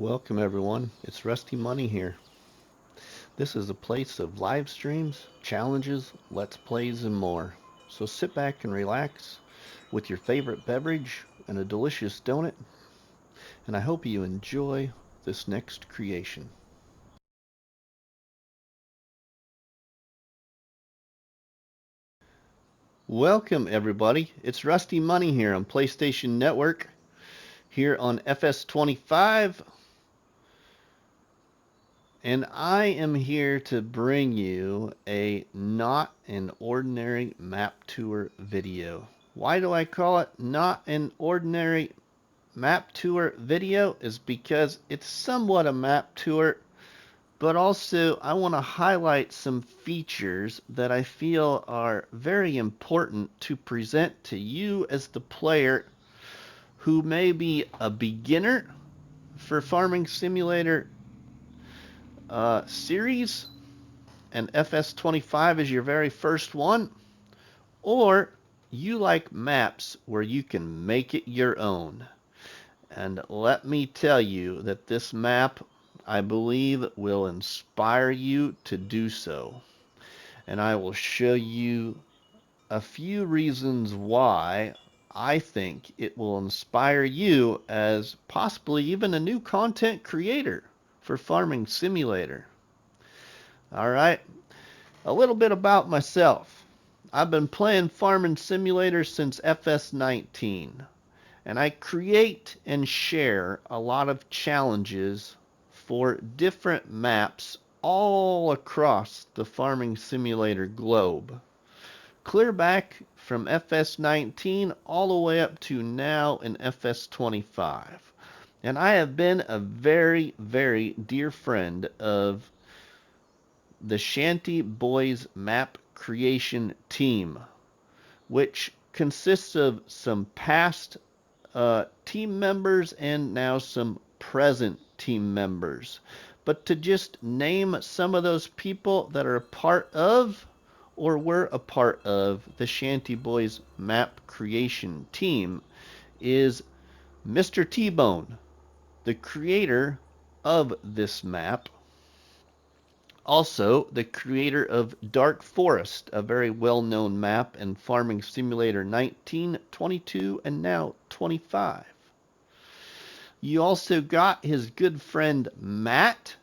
Welcome everyone, it's RustyMoney here. This is a place of live streams, challenges, let's plays and more. So sit back and relax with your favorite beverage and a delicious donut, and I hope you enjoy this next creation. Welcome everybody, it's RustyMoney here on PlayStation Network, here on FS25. And I am here to bring you a not an ordinary map tour video. Why do I call it not an ordinary map tour video? Is because it's somewhat a map tour, but also I want to highlight some features that I feel are very important to present to you as the player who may be a beginner for Farming Simulator series, and FS25 is your very first one, or you like maps where you can make it your own. And let me tell you that this map, I believe, will inspire you to do so. And I will show you a few reasons why I think it will inspire you as possibly even a new content creator for Farming Simulator. All right, a little bit about myself. I've been playing Farming Simulator since FS19, and I create and share a lot of challenges for different maps all across the Farming Simulator globe. Clear back from FS19 all the way up to now in FS25. And I have been a very, very dear friend of the Shanty Boys map creation team, which consists of some past team members and now some present team members. But to just name some of those people that are a part of or were a part of the Shanty Boys map creation team is Mr. T-Bone, the creator of this map. Also, the creator of Dark Forest, a very well-known map in Farming Simulator 19, 22, and now 25. You also got his good friend Matt,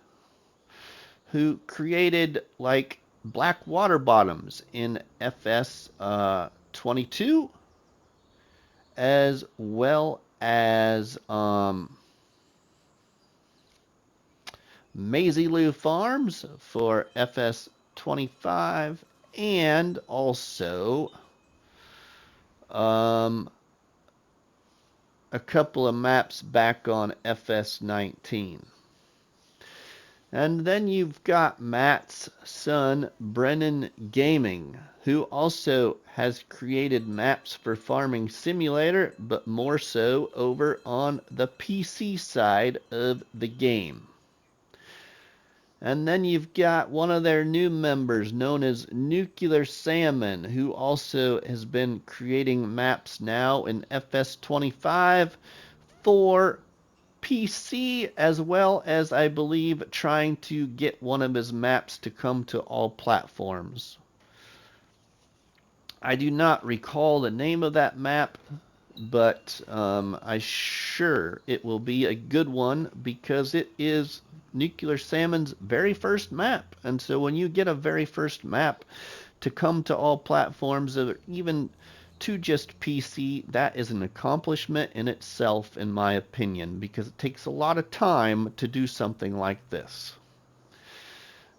who created like black water bottoms in FS 22, as well as Maisie Lou Farms for FS25, and also a couple of maps back on FS19. And then you've got Matt's son, Brennan Gaming, who also has created maps for Farming Simulator, but more so over on the PC side of the game. And then you've got one of their new members known as Nuclear Salmon, who also has been creating maps now in FS25 for PC, as well as, I believe, trying to get one of his maps to come to all platforms. I do not recall the name of that map, but I'm sure it will be a good one because it is Nuclear Salmon's very first map. And so when you get a very first map to come to all platforms, or even to just PC, that is an accomplishment in itself, in my opinion, because it takes a lot of time to do something like this.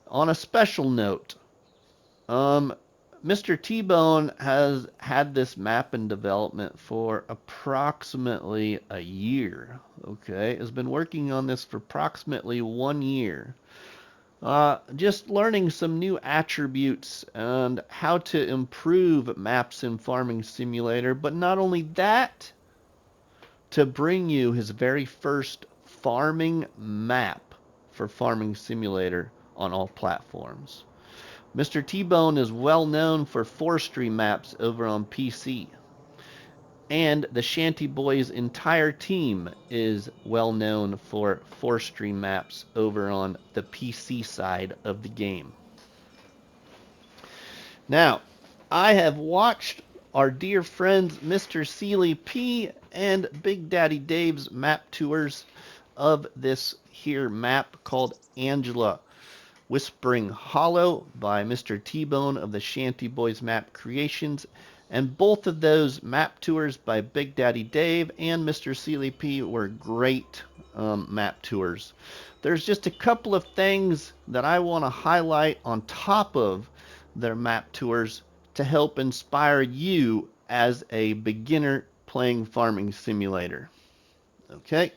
On a special note, Mr. T-Bone has had this map in development for approximately a year. Okay, has been working on this for approximately 1 year. Just learning some new attributes and how to improve maps in Farming Simulator, but not only that, to bring you his very first farming map for Farming Simulator on all platforms. Mr. T-Bone is well known for forestry maps over on PC. And the Shanty Boys' entire team is well known for forestry maps over on the PC side of the game. Now, I have watched our dear friends Mr. Seeley P and Big Daddy Dave's map tours of this here map called Angela Whispering Hollow by Mr. T-Bone of the Shanty Boys Map Creations. And both of those map tours by Big Daddy Dave and Mr. Seeley P were great map tours. There's just a couple of things that I want to highlight on top of their map tours to help inspire you as a beginner playing Farming Simulator. Okay?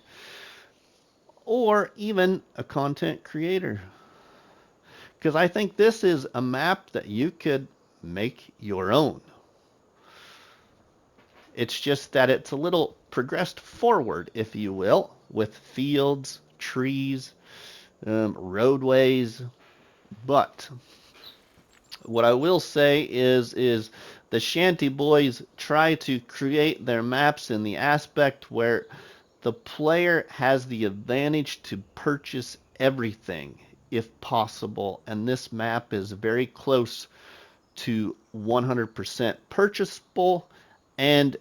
Or even a content creator. Because I think this is a map that you could make your own. It's just that it's a little progressed forward, if you will, with fields, trees, roadways. But what I will say is the Shanty Boys try to create their maps in the aspect where the player has the advantage to purchase everything if possible, and this map is very close to 100% purchasable and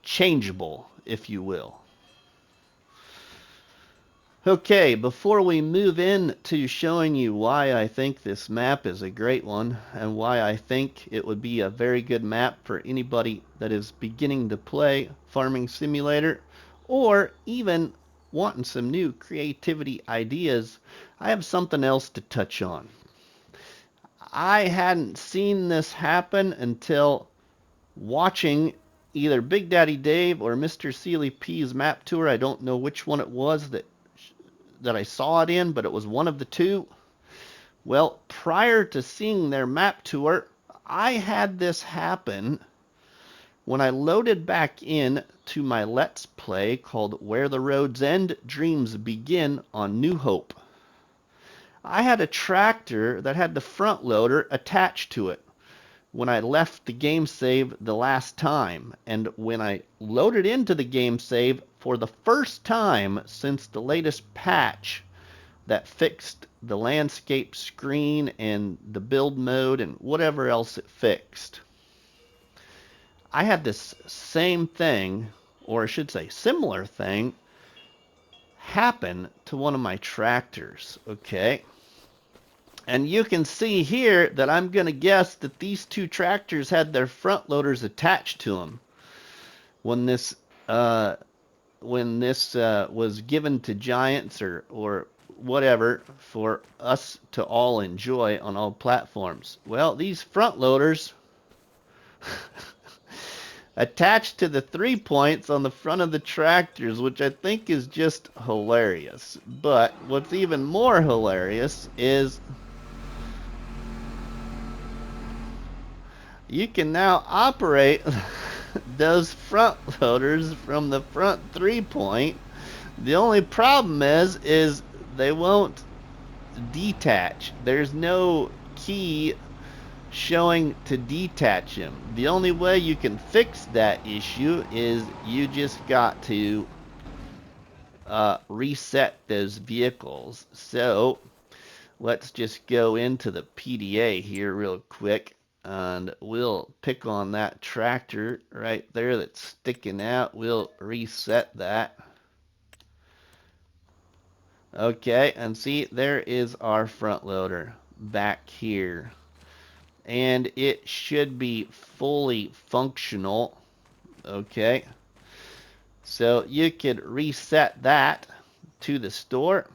changeable, if you will. Okay, before we move into showing you why I think this map is a great one and why I think it would be a very good map for anybody that is beginning to play Farming Simulator or even wanting some new creativity ideas, I have something else to touch on. I hadn't seen this happen until watching either Big Daddy Dave or Mr. Seeley P's map tour. I don't know which one it was that I saw it in, but it was one of the two. Well, prior to seeing their map tour, I had this happen when I loaded back in to my Let's Play called Where the Roads End, Dreams Begin on New Hope. I had a tractor that had the front loader attached to it when I left the game save the last time, and when I loaded into the game save for the first time since the latest patch that fixed the landscape screen and the build mode and whatever else it fixed, I had this same thing, or I should say similar thing, happen to one of my tractors. Okay, and you can see here that I'm going to guess that these two tractors had their front loaders attached to them when this was given to Giants or whatever for us to all enjoy on all platforms. Well, these front loaders attached to the 3 points on the front of the tractors, which I think is just hilarious. But what's even more hilarious is you can now operate those front loaders from the front 3 point. The only problem is they won't detach. There's no key showing to detach them. The only way you can fix that issue is you just got to reset those vehicles. So let's just go into the PDA here real quick, and we'll pick on that tractor right there that's sticking out. We'll reset that. Okay, and see, there is our front loader back here, and it should be fully functional. Okay, so you could reset that to the store.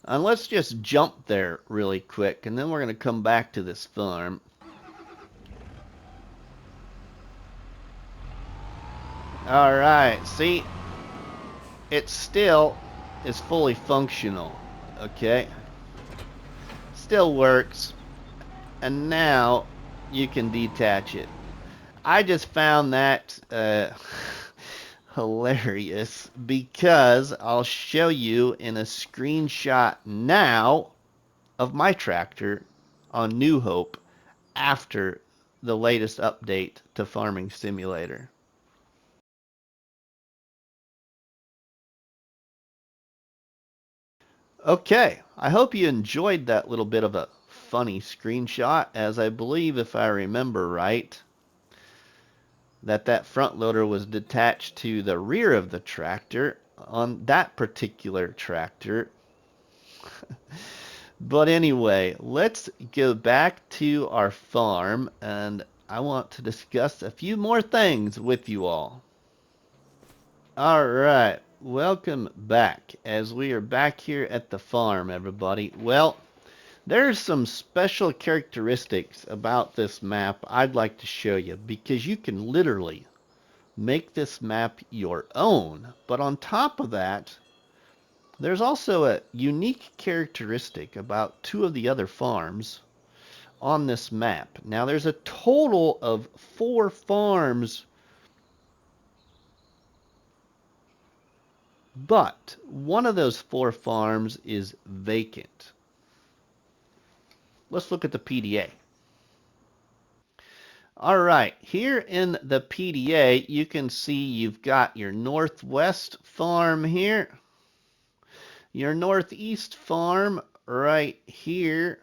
And let's just jump there really quick, and then we're going to come back to this farm. Alright, see, it still is fully functional, okay? Still works, and now you can detach it. I just found that hilarious because I'll show you in a screenshot now of my tractor on New Hope after the latest update to Farming Simulator. Okay, I hope you enjoyed that little bit of a funny screenshot, as I believe, if I remember right, that front loader was detached to the rear of the tractor on that particular tractor. But anyway, let's go back to our farm, and I want to discuss a few more things with you all. All right, welcome back, as we are back here at the farm, everybody. Well, there's some special characteristics about this map I'd like to show you, because you can literally make this map your own. But on top of that, there's also a unique characteristic about two of the other farms on this map. Now, there's a total of 4 farms, but one of those 4 farms is vacant. Let's look at the PDA. All right, here in the PDA, you can see you've got your northwest farm here, your northeast farm right here.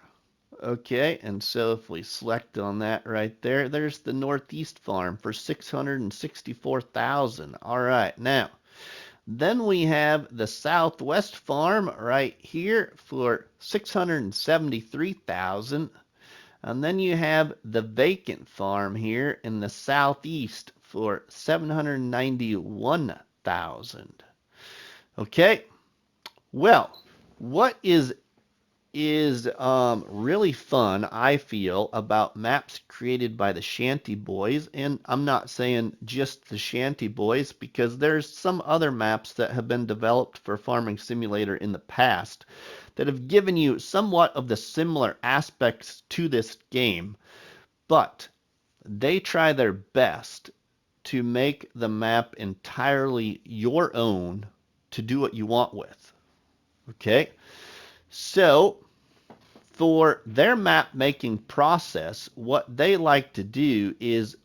Okay, and so if we select on that right there, there's the northeast farm for $664,000. All right, now, then we have the southwest farm right here for $673,000. And then you have the vacant farm here in the southeast for $791,000. Okay, well, what is really fun, I feel, about maps created by the Shanty Boys, and I'm not saying just the Shanty Boys, because there's some other maps that have been developed for Farming Simulator in the past that have given you somewhat of the similar aspects to this game, but they try their best to make the map entirely your own to do what you want with. Okay? So, for their map making process, what they like to do is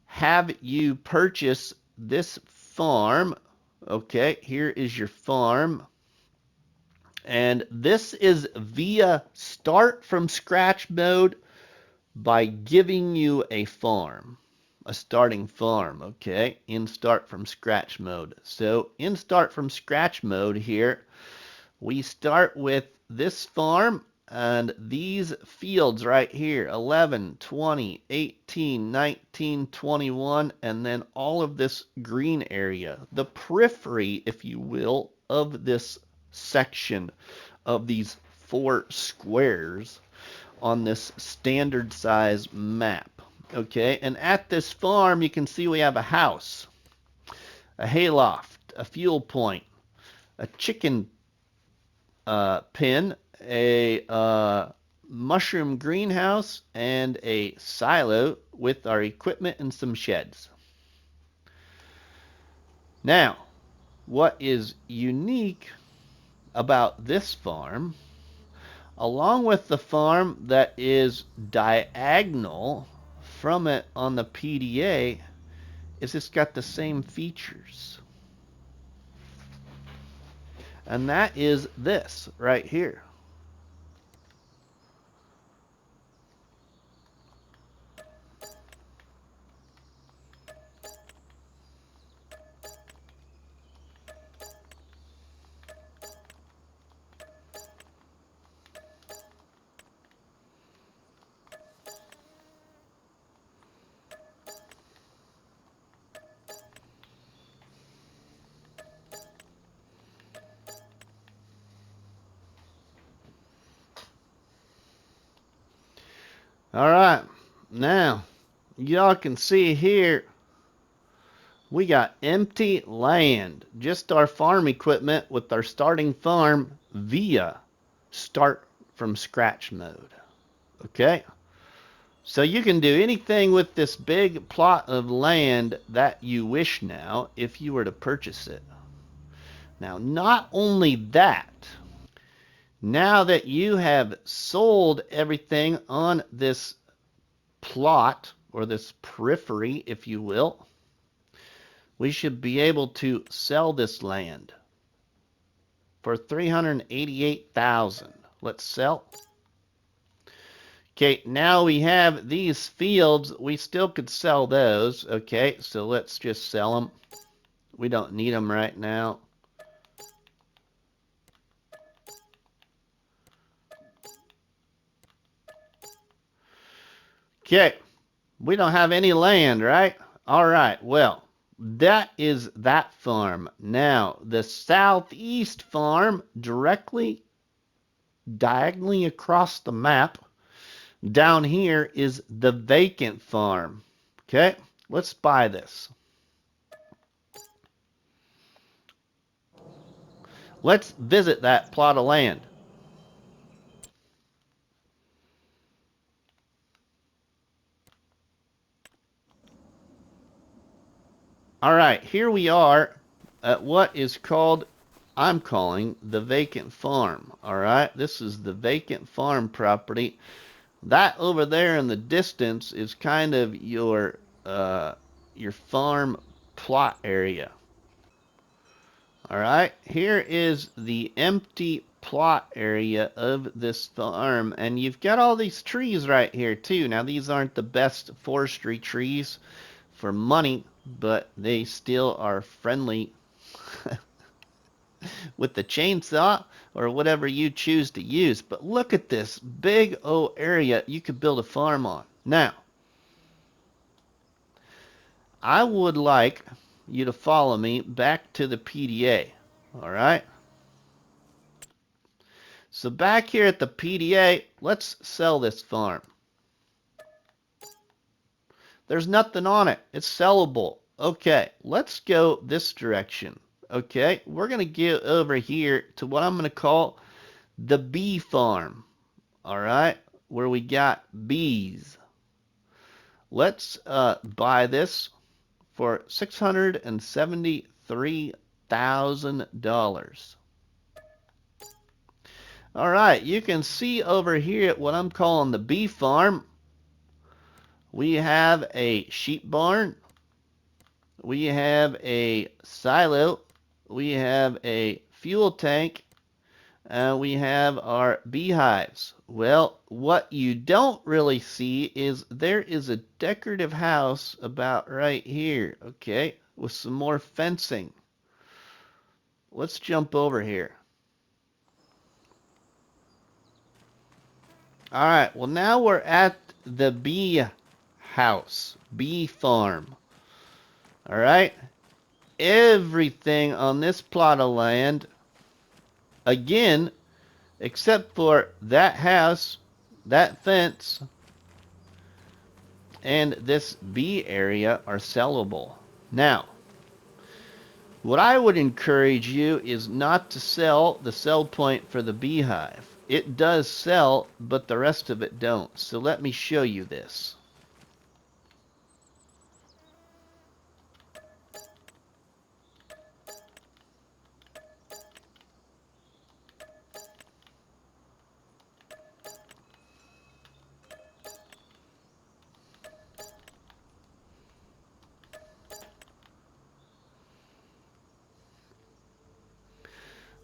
have you purchase this farm. Okay, here is your farm. And this is via start from scratch mode by giving you a farm, a starting farm, okay, in start from scratch mode. So in start from scratch mode here, we start with this farm and these fields right here, 11, 20, 18, 19, 21, and then all of this green area, the periphery, if you will, of this section of these 4 squares on this standard size map. Okay, and at this farm you can see we have a house, a hayloft, a fuel point, a chicken pen, a mushroom greenhouse, and a silo with our equipment and some sheds. Now, what is unique about this farm, along with the farm that is diagonal from it on the PDA, is it's got the same features. And that is this right here. All right, now y'all can see here we got empty land, just our farm equipment with our starting farm via start from scratch mode. Okay, so you can do anything with this big plot of land that you wish now if you were to purchase it. Now, not only that, Now that you have sold everything on this plot, or this periphery, if you will, we should be able to sell this land for $388,000. Let's sell. Okay, now we have these fields. We still could sell those. Okay, so let's just sell them. We don't need them right now. Okay, we don't have any land, right? All right, well, that is that farm. Now, the southeast farm, directly diagonally across the map, down here is the vacant farm. Okay, let's buy this. Let's visit that plot of land. All right, here we are at what is called, I'm calling, the vacant farm. All right, this is the vacant farm property. That over there in the distance is kind of your farm plot area. All right, here is the empty plot area of this farm, and you've got all these trees right here too. Now these aren't the best forestry trees for money, but they still are friendly with the chainsaw or whatever you choose to use. But look at this big old area you could build a farm on. Now, I would like you to follow me back to the PDA. All right? So back here at the PDA, let's sell this farm. There's nothing on it. It's sellable. Okay, let's go this direction. Okay, we're going to get over here to what I'm going to call the bee farm. All right, where we got bees. Let's buy this for $673,000. All right, you can see over here at what I'm calling the bee farm. We have a sheep barn. We have a silo. We have a fuel tank. And we have our beehives. Well, what you don't really see is there is a decorative house about right here, okay, with some more fencing. Let's jump over here. All right, well, now we're at the bee house, bee farm. All right, everything on this plot of land, again, except for that house, that fence, and this bee area are sellable. Now, what I would encourage you is not to sell the sell point for the beehive. It does sell, but the rest of it don't. So let me show you this.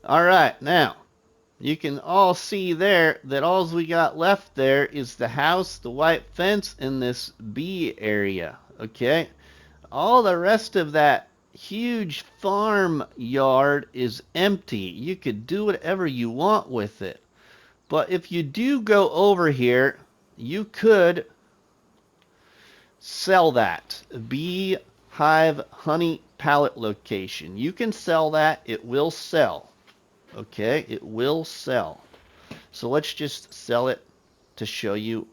All right, now, you can all see there that all we got left there is the house, the white fence, and this bee area, okay? All the rest of that huge farm yard is empty. You could do whatever you want with it. But if you do go over here, you could sell that. Beehive honey pallet location. You can sell that. It will sell. Okay, it will sell. So let's just sell it to show you.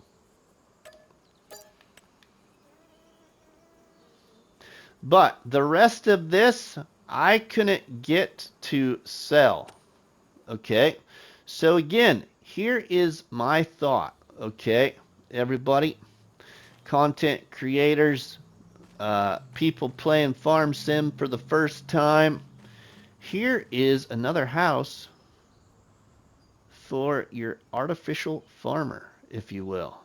But the rest of this, I couldn't get to sell. Okay, so again, here is my thought. Okay, everybody, content creators, people playing Farm Sim for the first time. Here is another house for your artificial farmer, if you will.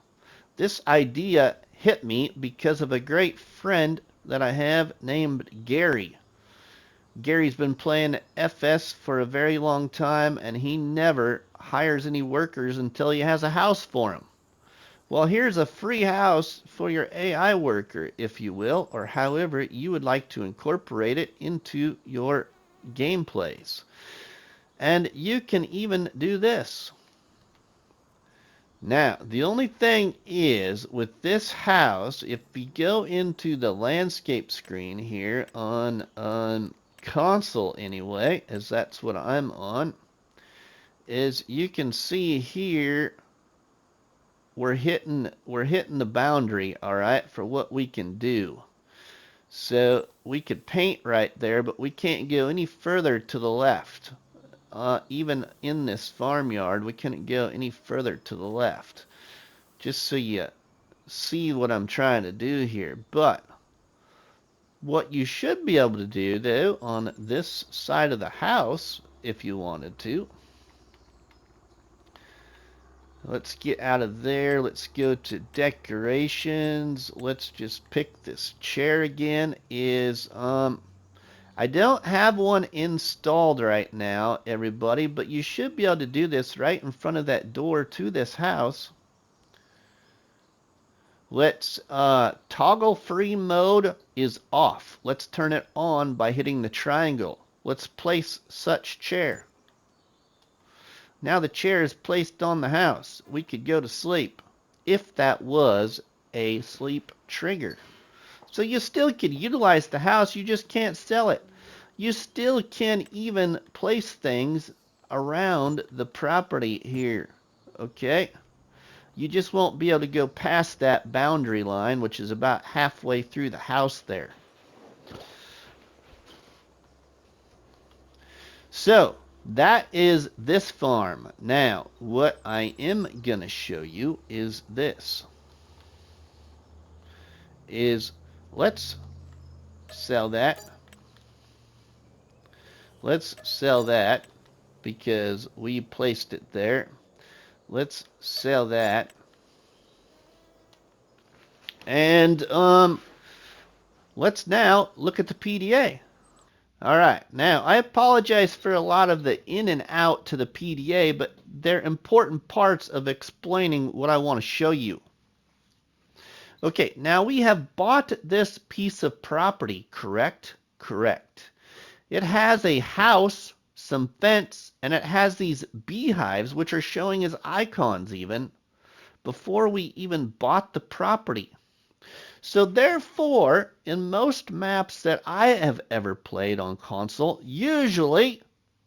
This idea hit me because of a great friend that I have named Gary. Gary's been playing FS for a very long time, and he never hires any workers until he has a house for them. Well, here's a free house for your AI worker, if you will, or however you would like to incorporate it into your gameplays. And you can even do this. Now, the only thing is, with this house, if we go into the landscape screen here on console anyway, as that's what I'm on, is you can see here we're hitting the boundary, all right, for what we can do. So we could paint right there, but we can't go any further to the left. Even in this farmyard, we couldn't go any further to the left. Just so you see what I'm trying to do here. But what you should be able to do, though, on this side of the house, if you wanted to, let's get out of there. Let's go to decorations. Let's just pick this chair again. I don't have one installed right now, everybody, but you should be able to do this right in front of that door to this house. Let's toggle free mode is off. Let's turn it on by hitting the triangle. Let's place such chair. Now the chair is placed on the house. We could go to sleep if that was a sleep trigger. So you still can utilize the house, you just can't sell it. You still can even place things around the property here, okay? You just won't be able to go past that boundary line, which is about halfway through the house there. So, that is this farm. Now, what I am going to show you is this. Let's sell that. Let's sell that because we placed it there. Let's sell that. And let's now look at the PDA. All right, now I apologize for a lot of the in and out to the PDA, but they're important parts of explaining what I want to show you. Okay, now we have bought this piece of property, correct? Correct. It has a house, some fence, and it has these beehives, which are showing as icons even, before we even bought the property. So therefore, in most maps that I have ever played on console, usually,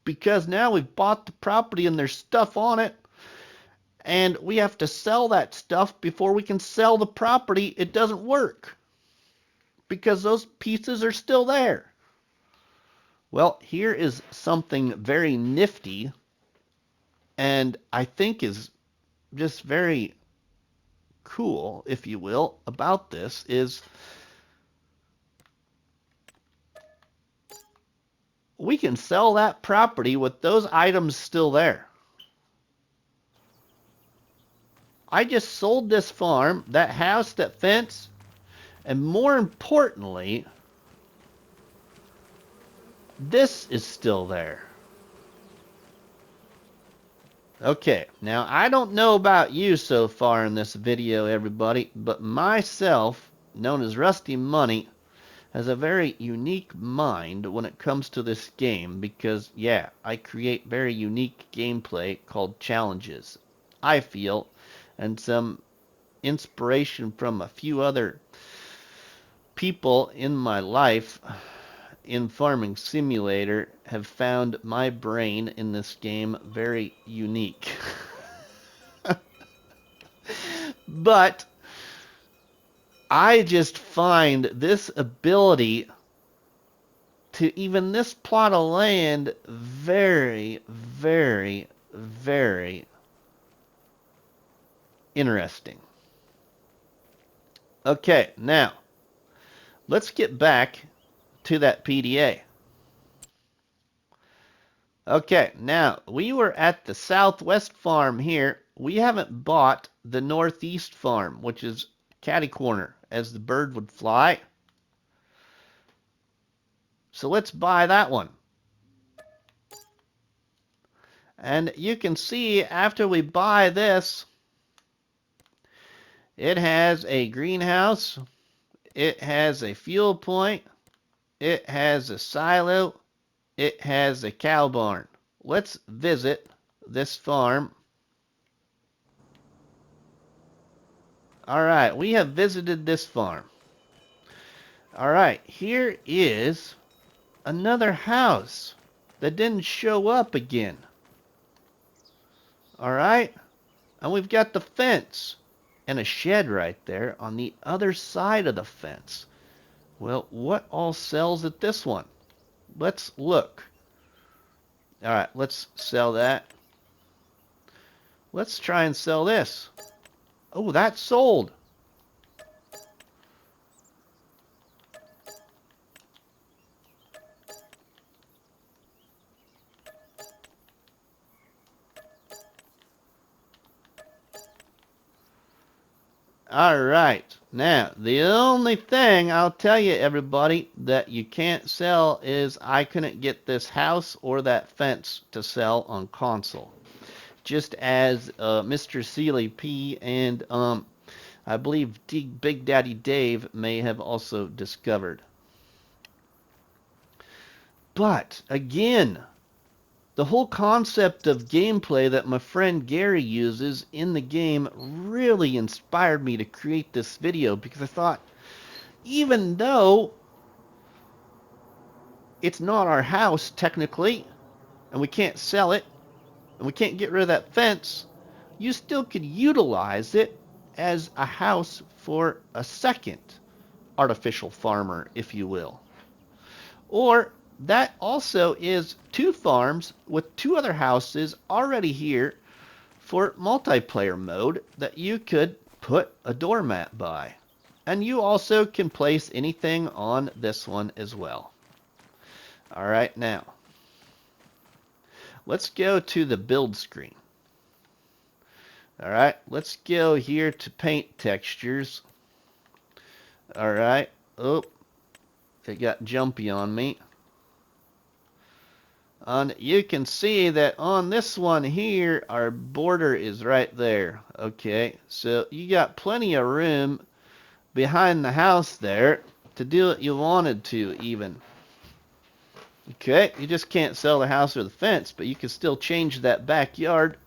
because now we've bought the property and there's stuff on it, and we have to sell that stuff before we can sell the property, it doesn't work. Because those pieces are still there. Well, here is something very nifty, and I think is just very cool, if you will, about this is we can sell that property with those items still there. I just sold this farm, that house, that fence, and more importantly, this is still there. Okay, now I don't know about you so far in this video, everybody, but myself, known as RustyMoney, has a very unique mind when it comes to this game because, yeah, I create very unique gameplay called challenges, I feel, and some inspiration from a few other people in my life in Farming Simulator have found my brain in this game very unique. But I just find this ability to even this plot of land very, very, very interesting. Okay, now let's get back to that PDA. Okay, now we were at the southwest farm here. We haven't bought the northeast farm, which is catty corner, as the bird would fly. So let's buy that one. And you can see after we buy this, it has a greenhouse, it has a fuel point, it has a silo, it has a cow barn. Let's visit this farm. All right, we have visited this farm. All right, here is another house that didn't show up again. All right, and we've got the fence and a shed right there on the other side of the fence. Well, what all sells at this one? Let's look. All right, let's sell that. Let's try and sell this. Oh, that sold. All right. Now, the only thing I'll tell you, everybody, that you can't sell is I couldn't get this house or that fence to sell on console. Just as Mr. Sealy P and I believe Big Daddy Dave may have also discovered. But, again, the whole concept of gameplay that my friend Gary uses in the game really inspired me to create this video, because I thought, even though it's not our house technically, and we can't sell it, and we can't get rid of that fence, you still could utilize it as a house for a second artificial farmer, if you will. Or that also is two farms with two other houses already here for multiplayer mode that you could put a doormat by. And you also can place anything on this one as well. All right, now let's go to the build screen. All right, let's go here to paint textures. All right, oh, it got jumpy on me. And you can see that on this one here, our border is right there. Okay, so you got plenty of room behind the house there to do what you wanted to even. Okay, you just can't sell the house or the fence, but you can still change that backyard.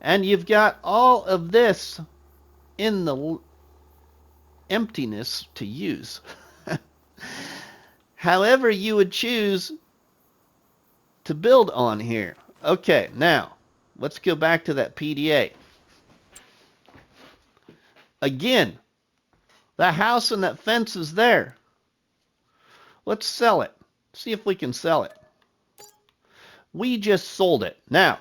And you've got all of this in the emptiness to use. However you would choose to build on here. Okay, now let's go back to that PDA. Again, that house and that fence is there. Let's sell it. See if we can sell it. We just sold it. Now,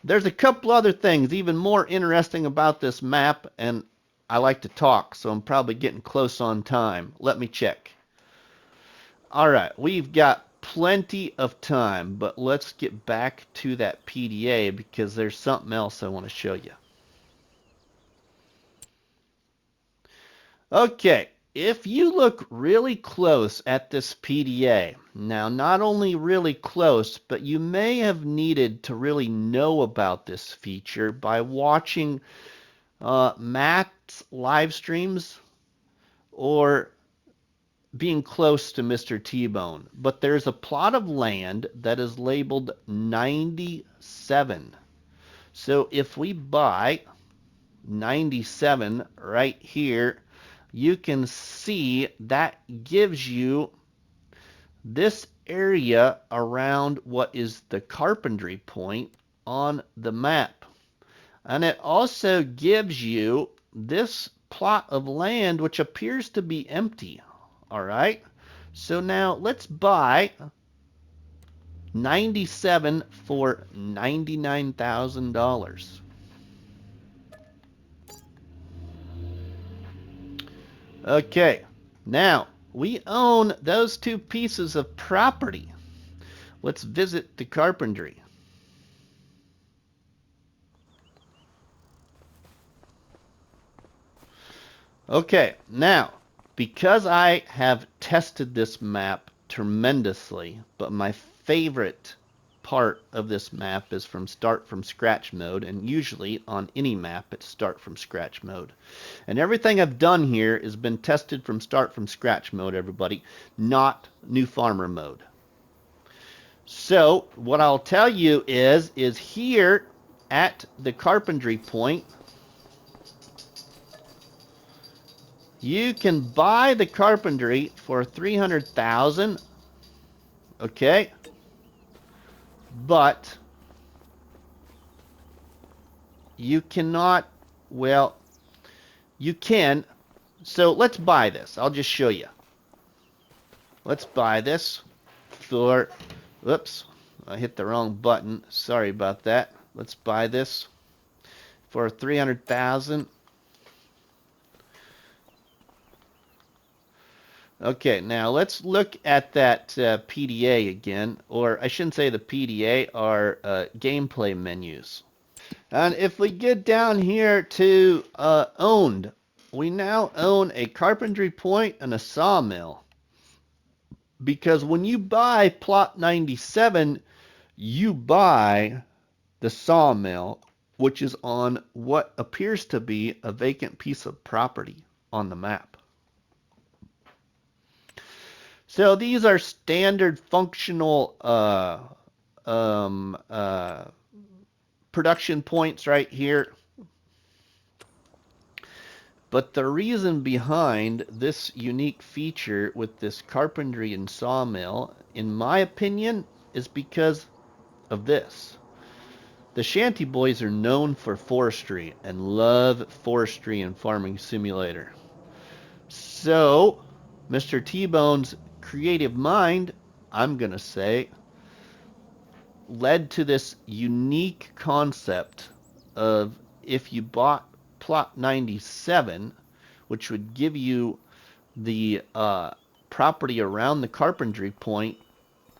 there's a couple other things even more interesting about this map, and I like to talk, so I'm probably getting close on time. Let me check. All right, we've got plenty of time, but let's get back to that PDA because there's something else I want to show you. Okay, if you look really close at this PDA, now not only really close, but you may have needed to really know about this feature by watching Matt's live streams or being close to Mr. T-Bone. But there's a plot of land that is labeled 97. So if we buy 97 right here, you can see that gives you this area around what is the carpentry point on the map. And it also gives you this plot of land which appears to be empty. All right, so now let's buy 97 for $99,000. Okay, now we own those two pieces of property. Let's visit the carpentry. Okay, now, because I have tested this map tremendously, but my favorite part of this map is from start from scratch mode, and usually on any map it's start from scratch mode. And everything I've done here has been tested from start from scratch mode, everybody, not new farmer mode. So what I'll tell you is here at the carpentry point, you can buy the carpentry for 300,000, okay? But you cannot, well, you can. So let's buy this. I'll just show you. Let's buy this for, whoops, I hit the wrong button. Sorry about that. Let's buy this for 300,000. Okay, now let's look at that PDA again, or I shouldn't say the PDA, our gameplay menus. And if we get down here to owned, we now own a carpentry point and a sawmill. Because when you buy plot 97, you buy the sawmill, which is on what appears to be a vacant piece of property on the map. So these are standard functional production points right here. But the reason behind this unique feature with this carpentry and sawmill, in my opinion, is because of this. The Shanty Boys are known for forestry and love forestry and farming simulator. So, Mr. T-Bone's creative mind, I'm going to say, led to this unique concept of if you bought plot 97, which would give you the property around the carpentry point,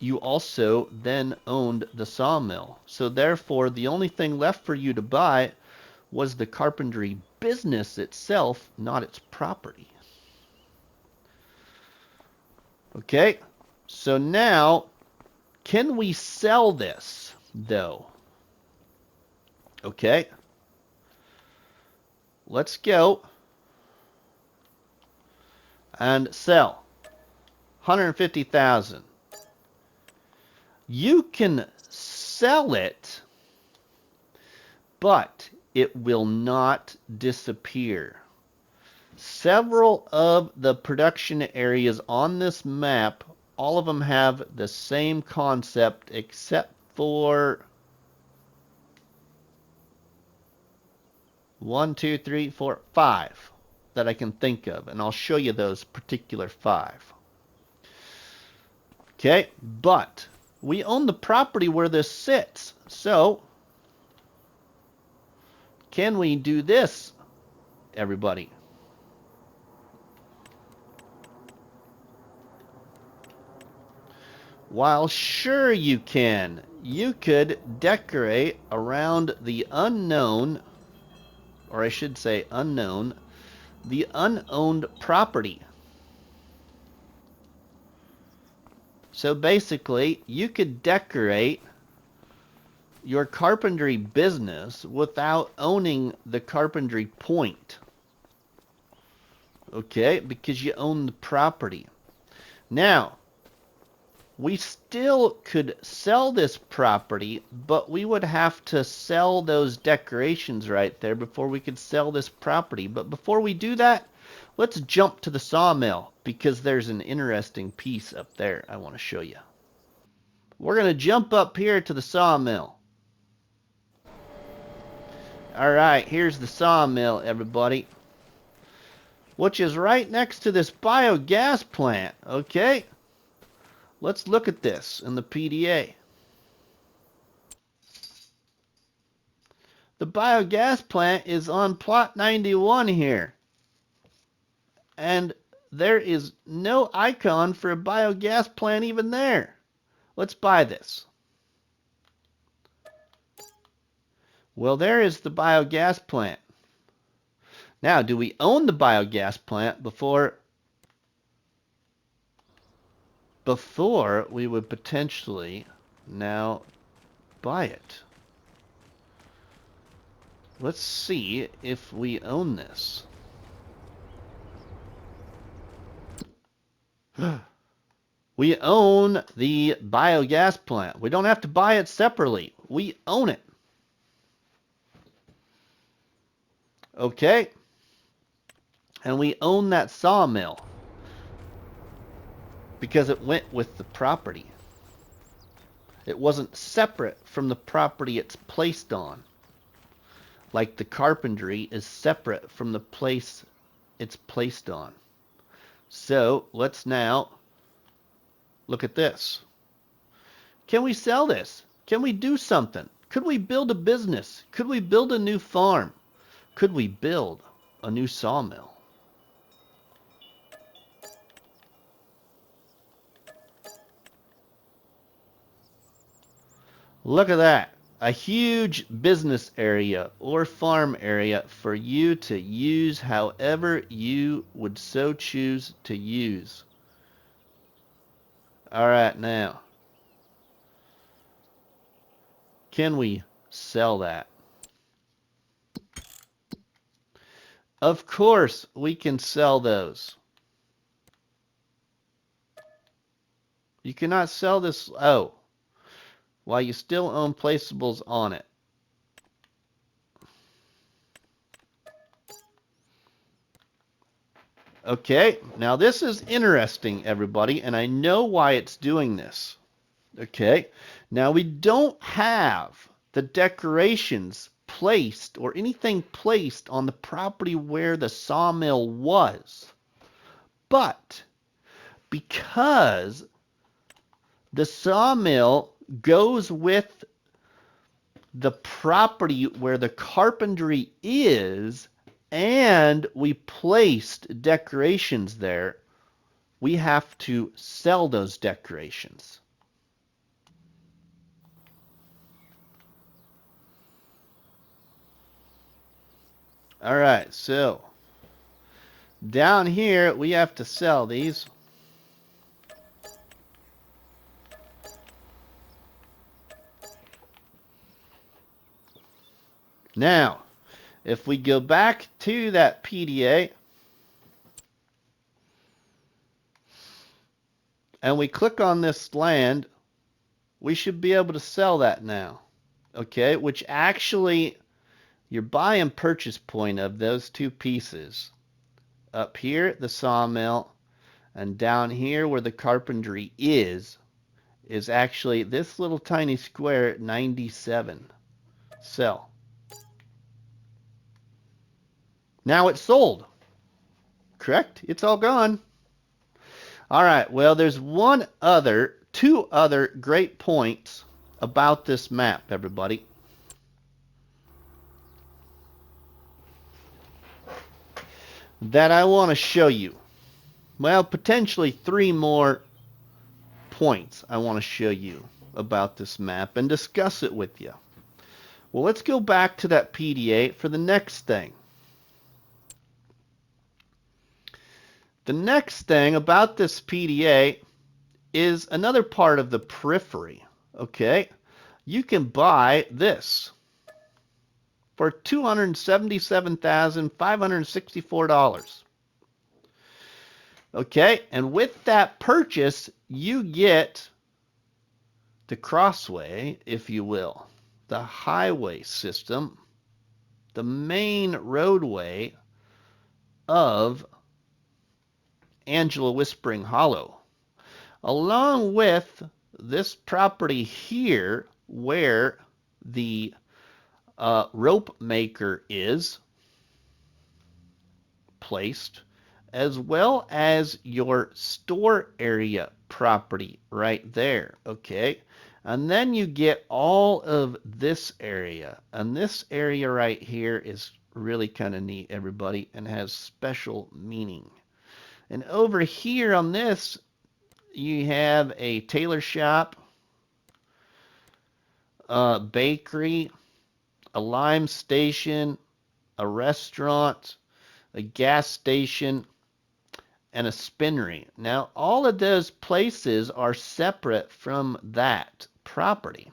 you also then owned the sawmill. So therefore, the only thing left for you to buy was the carpentry business itself, not its property. Okay, so now, can we sell this, though? Okay, let's go and sell 150,000. You can sell it, but it will not disappear. Several of the production areas on this map, all of them have the same concept except for 1, 2, 3, 4, 5 that I can think of, and I'll show you those particular 5. Okay, but we own the property where this sits, so can we do this, everybody? While sure you can, you could decorate around the unknown, or I should say unknown, the unowned property. So basically, you could decorate your carpentry business without owning the carpentry point. Okay, because you own the property. Now, we still could sell this property, but we would have to sell those decorations right there before we could sell this property. But before we do that, let's jump to the sawmill, because there's an interesting piece up there I want to show you. We're going to jump up here to the sawmill. Alright, here's the sawmill, everybody, which is right next to this biogas plant, okay? Let's look at this in the PDA. The biogas plant is on plot 91 here. And there is no icon for a biogas plant even there. let's buy this. Well, there is the biogas plant. Now, do we own the biogas plant before we would potentially now buy it? Let's see if we own this. We own the biogas plant. We don't have to buy it separately. We own it. Okay. And we own that sawmill because it went with the property. It wasn't separate from the property it's placed on. Like the carpentry is separate from the place it's placed on. So let's now look at this. Can we sell this? Can we do something? Could we build a business? Could we build a new farm? Could we build a new sawmill? Look at that. A huge business area or farm area for you to use however you would so choose to use. All right, now, can we sell that? Of course, we can sell those. You cannot sell this. Oh. While you still own placeables on it. Okay, now this is interesting, everybody, and I know why it's doing this. Okay, now we don't have the decorations placed or anything placed on the property where the sawmill was. But because the sawmill goes with the property where the carpentry is, and we placed decorations there, we have to sell those decorations. All right, so down here we have to sell these. Now, if we go back to that PDA and we click on this land, we should be able to sell that now. Okay, which actually your buy and purchase point of those two pieces, up here the sawmill and down here where the carpentry is actually this little tiny square at 97. Sell. Now it's sold. Correct? It's all gone. All right, well, there's two other great points about this map, everybody. That I want to show you. Well, potentially 3 more points I want to show you about this map and discuss it with you. Well, let's go back to that PDA for the next thing. The next thing about this PDA is another part of the periphery. Okay, you can buy this for $277,564. Okay, and with that purchase, you get the crossway, if you will, the highway system, the main roadway of Angela Whispering Hollow, along with this property here where the rope maker is placed, as well as your store area property right there. Okay, and then you get all of this area, and this area right here is really kind of neat, everybody, and has special meaning. And over here on this, you have a tailor shop, bakery, a lime station, a restaurant, a gas station, and a spinnery. Now, all of those places are separate from that property.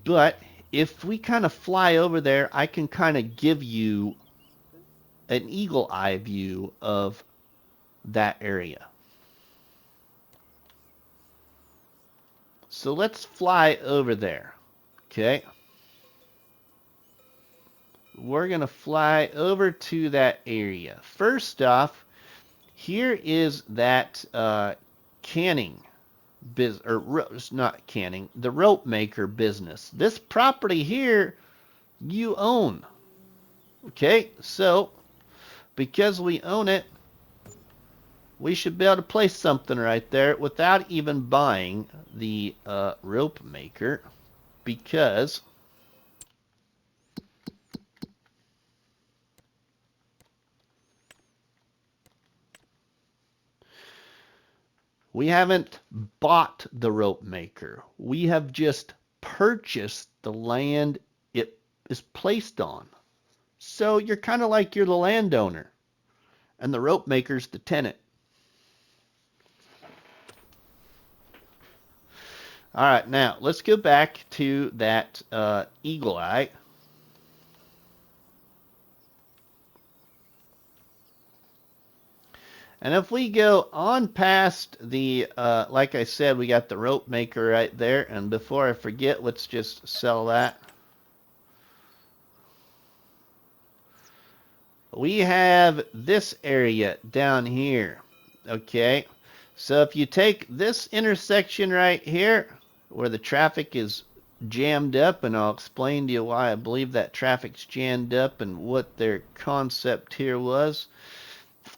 But if we kind of fly over there, I can kind of give you an eagle eye view of that area. So let's fly over there. Okay. We're going to fly over to that area. First off, here is that canning business, or not canning, the rope maker business. This property here you own. Okay, so because we own it, we should be able to place something right there without even buying the rope maker, because we haven't bought the rope maker. We have just purchased the land it is placed on. So you're kind of like you're the landowner, and the rope maker's the tenant. All right, now let's go back to that eagle eye. And if we go on past the, like I said, we got the rope maker right there. And before I forget, let's just sell that. We have this area down here. Okay. So if you take this intersection right here, where the traffic is jammed up, and I'll explain to you why I believe that traffic's jammed up and what their concept here was,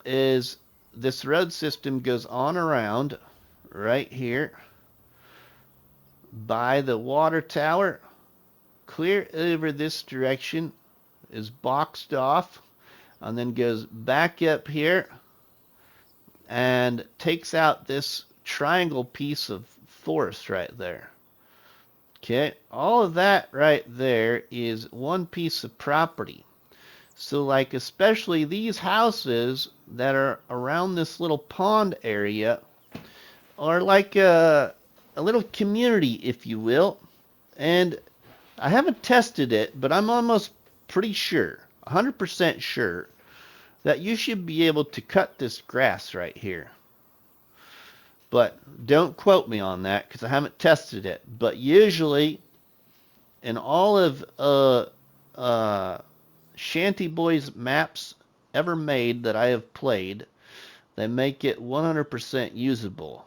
is this road system goes on around right here by the water tower, clear over this direction, is boxed off, and then goes back up here and takes out this triangle piece of forest right there. Okay, all of that right there is one piece of property. So like especially these houses that are around this little pond area are like a little community, if you will. And I haven't tested it, but I'm almost pretty sure, 100% sure, that you should be able to cut this grass right here. But don't quote me on that because I haven't tested it. But usually in all of Shanty Boys maps ever made that I have played, they make it 100% usable.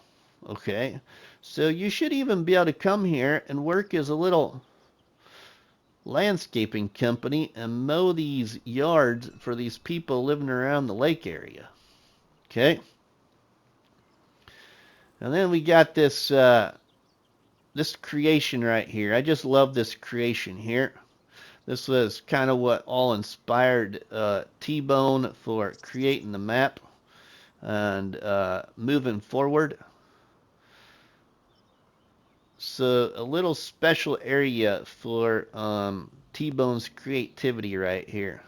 Okay, so you should even be able to come here and work as a little landscaping company and mow these yards for these people living around the lake area. Okay, and then we got this this creation right here. I just love this creation here. This was kind of what all inspired T-Bone for creating the map and moving forward. So a little special area for T-Bone's creativity right here.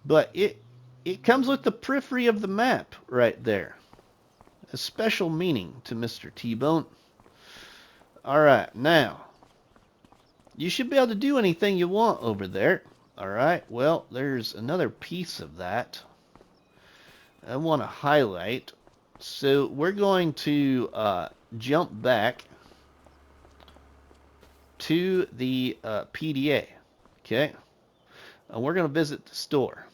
But it comes with the periphery of the map right there. A special meaning to Mr. T-Bone. Alright, now you should be able to do anything you want over there. Alright, well, there's another piece of that I want to highlight. So we're going to jump back to the PDA. Okay, and we're going to visit the store.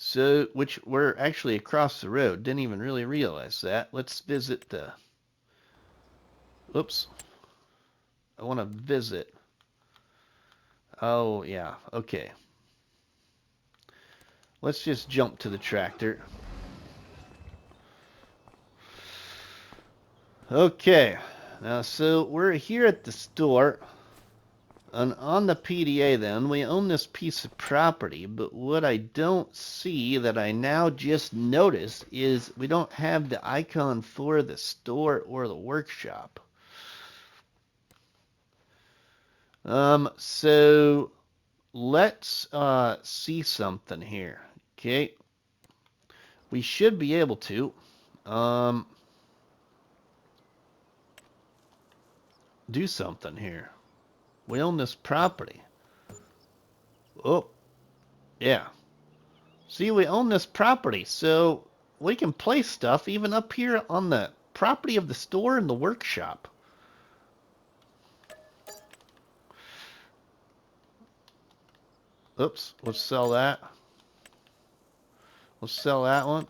So, which we're actually across the road. Didn't even really realize that. Let's visit the... Oops. I want to visit... Oh, yeah. Okay. Let's just jump to the tractor. Okay. Now, so we're here at the store. And on the PDA then, we own this piece of property. But what I don't see that I now just noticed is we don't have the icon for the store or the workshop. So let's see something here. Okay. We should be able to do something here. We own this property. Oh, yeah. See, we own this property, so we can place stuff even up here on the property of the store and the workshop. Oops, let's sell that. Let's sell that one.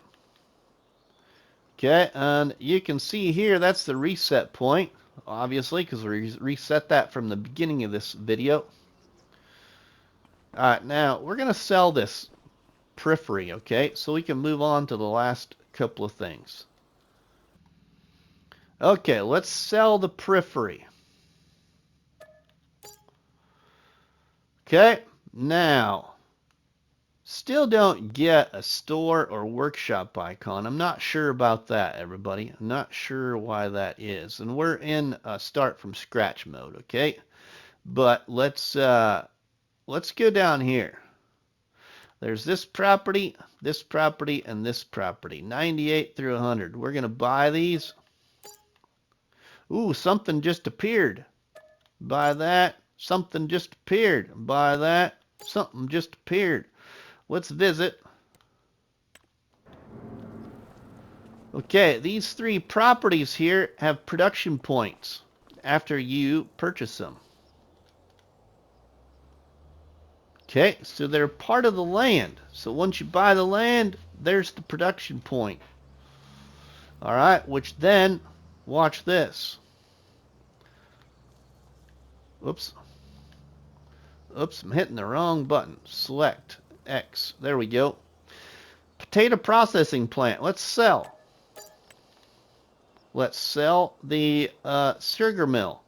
Okay, and you can see here, that's the reset point, obviously, because we reset that from the beginning of this video. Alright, now, we're going to sell this Periphery, okay? So we can move on to the last couple of things. Okay, let's sell the Periphery. Okay, now, still don't get a store or workshop icon. I'm not sure about that, everybody. I'm not sure why that is. And we're in start from scratch mode, okay? But let's go down here. There's this property, and this property. 98 through 100. We're going to buy these. Ooh, something just appeared. Buy that. Something just appeared. Buy that. Something just appeared. Let's visit. Okay, these three properties here have production points after you purchase them. Okay, so they're part of the land. So once you buy the land, there's the production point. Alright, which then, watch this. Oops. Oops, I'm hitting the wrong button. Select X. There we go. Potato processing plant. Let's sell. Let's sell the sugar mill.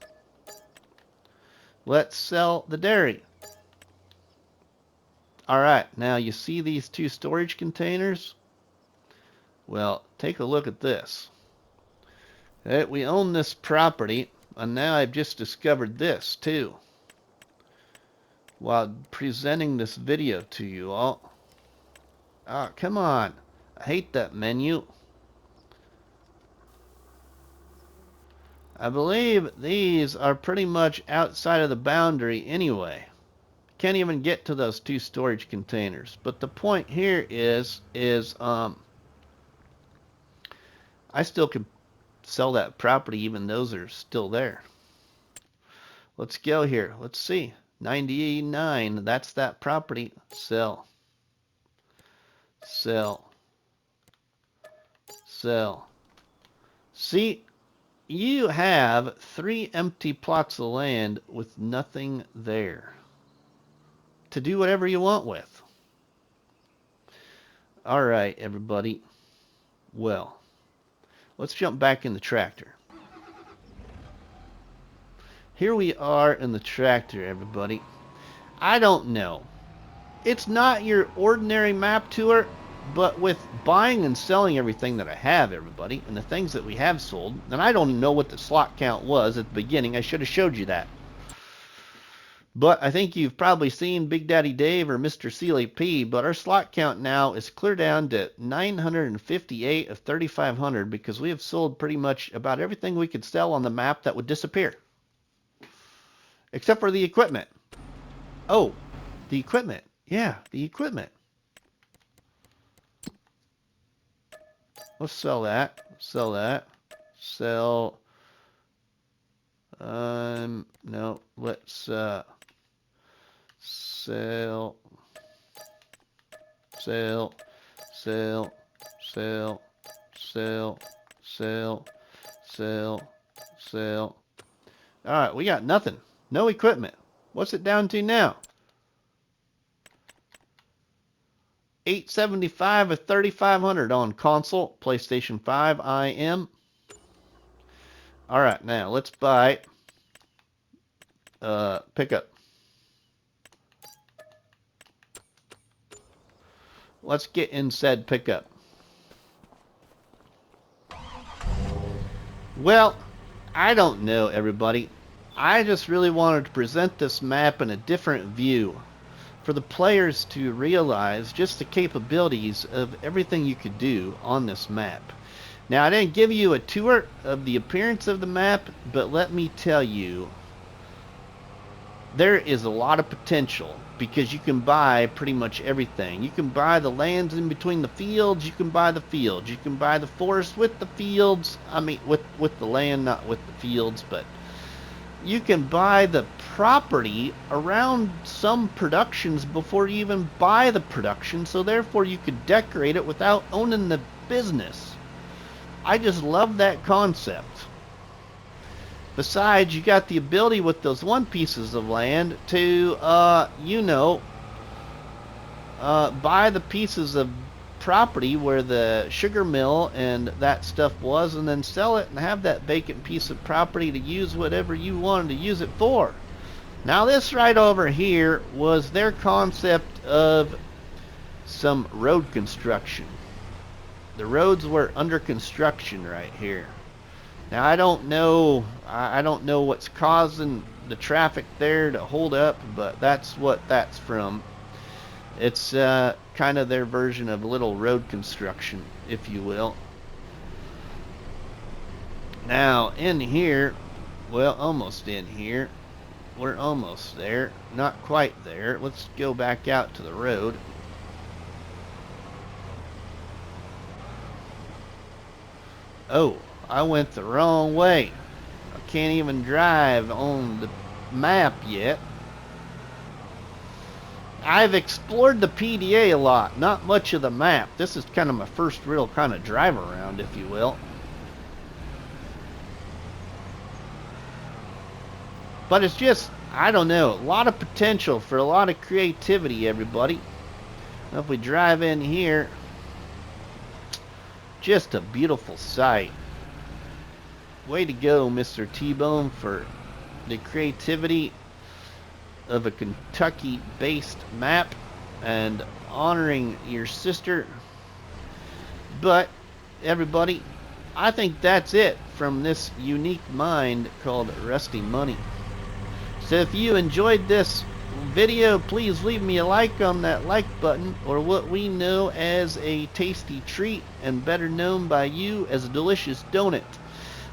Let's sell the dairy. Alright, now you see these two storage containers? Well, take a look at this. Okay, we own this property, and now I've just discovered this too, while presenting this video to you all. Ah, come on. I hate that menu. I believe these are pretty much outside of the boundary anyway. Can't even get to those two storage containers. But the point here is I still could sell that property even those are still there. Let's go here. Let's see. 99. That's that property. Sell. Sell. Sell. See, you have 3 empty plots of land with nothing there to do whatever you want with. Alright, everybody. Well, let's jump back in the tractor. Here we are in the tractor, everybody. I don't know. It's not your ordinary map tour, but with buying and selling everything that I have, everybody, and the things that we have sold, and I don't even know what the slot count was at the beginning. I should have showed you that. But I think you've probably seen Big Daddy Dave or Mr. Sealy P, but our slot count now is clear down to 958 of 3,500 because we have sold pretty much about everything we could sell on the map that would disappear. Except for the equipment. Oh, the equipment. Yeah, the equipment. Let's sell that. Sell that. Sell. No, let's sell. Sell. Sell. Sell. Sell. Sell. Sell. Sell. All right, we got nothing. No equipment. What's it down to now? 875 of 3,500 on console, PlayStation 5, IM. Alright, now let's buy pickup. Let's get in said pickup. Well, I don't know, everybody. I just really wanted to present this map in a different view for the players to realize just the capabilities of everything you could do on this map. Now, I didn't give you a tour of the appearance of the map, but let me tell you, there is a lot of potential because you can buy pretty much everything. You can buy the lands in between the fields, you can buy the fields, you can buy the forest with the fields, I mean with the land, not with the fields, but you can buy the property around some productions before you even buy the production, so therefore you could decorate it without owning the business. I just love that concept. Besides, you got the ability with those one pieces of land to, buy the pieces of property where the sugar mill and that stuff was, and then sell it and have that vacant piece of property to use whatever you wanted to use it for. Now, this right over here was their concept of some road construction. The roads were under construction right here. Now, I don't know what's causing the traffic there to hold up, but that's what that's from. It's kind of their version of little road construction, if you will. Now, in here, well, almost in here, we're almost there, not quite there. Let's go back out to the road. Oh, I went the wrong way. I can't even drive on the map yet. I've explored the PDA a lot, not much of the map. This is kind of my first real kind of drive around, if you will. But it's just, I don't know, a lot of potential for a lot of creativity, everybody. Now, if we drive in here, just a beautiful sight. Way to go, Mr. T-Bone, for the creativity of a Kentucky-based map and honoring your sister. But, everybody, I think that's it from this unique mind called RustyMoney. So if you enjoyed this video, please leave me a like on that like button, or what we know as a tasty treat and better known by you as a delicious donut.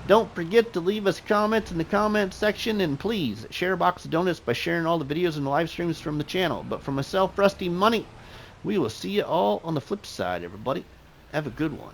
Don't forget to leave us comments in the comment section, and please share a box of donuts by sharing all the videos and live streams from the channel. But for myself, RustyMoney, we will see you all on the flip side, everybody. Have a good one.